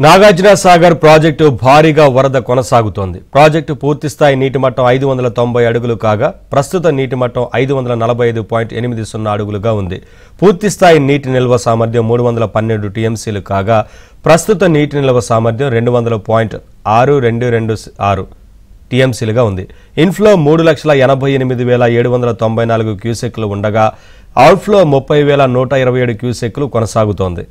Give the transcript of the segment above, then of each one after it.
Nagarjuna Sagar project భారీగా వరద కొనసాగుతోంది. ప్రాజెక్టు పూర్తిస్థాయి నీటి మట్టం 590 అడుగులు కాగా ప్రస్తుత నీటి మట్టం 545.80 అడుగులుగా ఉంది. పూర్తిస్థాయి నీటి నిల్వ సామర్థ్యం 312 టీఎంసీలు కాగా ప్రస్తుత నీటి నిల్వ సామర్థ్యం 200.6226 టీఎంసీలుగా ఉంది. ఇన్ఫ్లో 3,88,794 క్యూసెక్లు ఉండగా అవుట్ఫ్లో 30,127 క్యూసెక్లు కొనసాగుతోంది.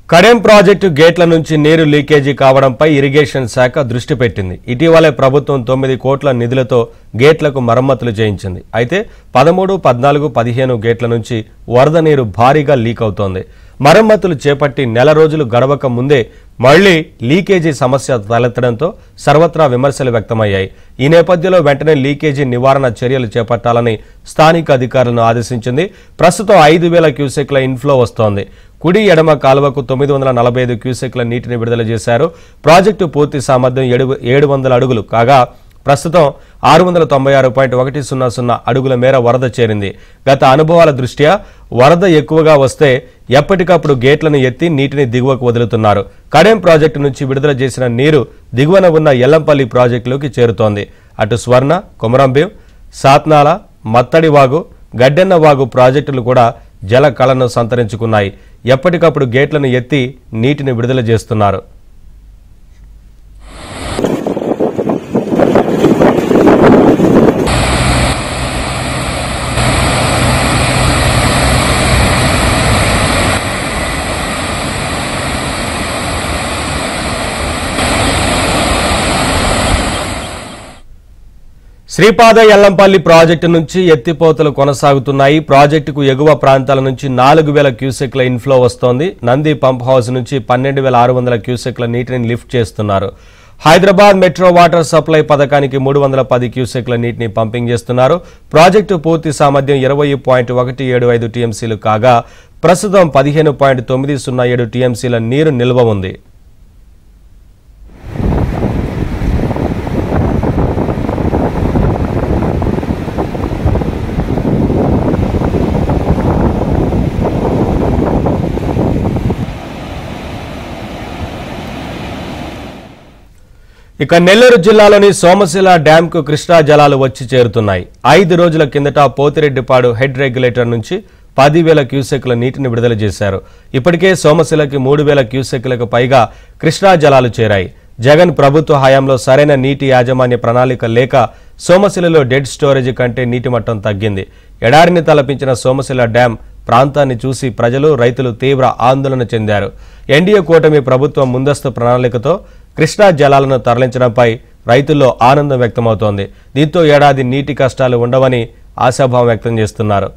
కడెం ప్రాజెక్టు గేట్ల నుంచి నీరు లీకేజీ కావడంపై ఇరిగేషన్ శాఖ దృష్టి పెట్టింది. ఇటీవలే ప్రభుత్వం 9 కోట్ల నిధులతో గేట్లకు మరమ్మతులు చేయించింది. అయితే 13, 14, 15 గేట్ల నుంచి వరద నీరు భారీగా లీక్ అవుతోంది. మరమ్మతులు చేపట్టి నెల రోజులు గడవక ముందే మళ్లీ లీకేజీ సమస్య తలెత్తడంతో సర్వత్రా విమర్శలు వ్యక్తమయ్యాయి. ఈ నేపథ్యంలో వెంటనే లీకేజీ నివారణ చర్యలు చేపట్టాలని స్థానిక అధికారులను ఆదేశించింది. ప్రస్తుతం 5,000 క్యూసెక్ల ఇన్ఫ్లో వస్తోంది. కుడి ఎడమ కాలువకు 945 క్యూసెక్ల నీటిని విడుదల చేశారు. ప్రాజెక్టు పూర్తి సామర్థ్యం 700 అడుగులు కాగా ప్రస్తుతం 696.100 అడుగుల మేర వరద చేరింది. గత అనుభవాల దృష్ట్యా వరద ఎక్కువగా వస్తే ఎప్పటికప్పుడు గేట్లను ఎత్తి నీటిని దిగువకు వదులుతున్నారు. కడెం ప్రాజెక్టు నుంచి విడుదల చేసిన నీరు దిగువన ఉన్న ఎల్లంపల్లి ప్రాజెక్టులోకి చేరుతోంది. అటు స్వర్ణ, కొమరంభీం, సాత్నాల, మత్తడివాగు, గడ్డెన్నవాగు ప్రాజెక్టులు కూడా జల కళను సంతరించుకున్నాయి. ఎప్పటికప్పుడు గేట్లను ఎత్తి నీటిని విడుదల చేస్తున్నారు. శ్రీపాద ఎల్లంపల్లి ప్రాజెక్టు నుంచి ఎత్తిపోతలు కొనసాగుతున్నాయి. ప్రాజెక్టుకు ఎగువ ప్రాంతాల నుంచి 4,000 క్యూసెక్ల ఇన్ఫ్లో వస్తోంది. నంది పంప్ హౌస్ నుంచి 12,600 క్యూసెక్ల నీటిని లిఫ్ట్ చేస్తున్నారు. హైదరాబాద్ మెట్రో వాటర్ సప్లై పథకానికి 310 క్యూసెక్ల నీటిని పంపింగ్ చేస్తున్నారు. ప్రాజెక్టు పూర్తి సామర్థ్యం 20.175 టీఎంసీలు కాగా ప్రస్తుతం 15.907 టీఎంసీల నీరు నిల్వ ఉంది. ఇక నెల్లూరు జిల్లాలోని సోమశిల డ్యాంకు కృష్ణా జలాలు వచ్చి చేరుతున్నాయి. 5 రోజుల కిందట పోతిరెడ్డిపాడు హెడ్ రెగ్యులేటర్ నుంచి 10,000 క్యూసెక్ల నీటిని విడుదల చేశారు. ఇప్పటికే సోమశిలకి 3,000 క్యూసెక్లకు పైగా కృష్ణా జలాలు చేరాయి. జగన్ ప్రభుత్వ హయాంలో సరైన నీటి యాజమాన్య ప్రణాళిక లేక సోమశిలలో డెడ్ స్టోరేజ్ కంటే నీటి మట్టం తగ్గింది. ఎడారిని తలపించిన సోమశిల డ్యాం ప్రాంతాన్ని చూసి ప్రజలు, రైతులు తీవ్ర ఆందోళన చెందారు. ఎన్డీఏ కూటమి ప్రభుత్వం ముందస్తు ప్రణాళికతో కృష్ణా జలాలను తరలించడంపై రైతుల్లో ఆనందం వ్యక్తమవుతోంది. దీంతో ఏడాది నీటి కష్టాలు ఉండవని ఆశాభావం వ్యక్తం చేస్తున్నారు.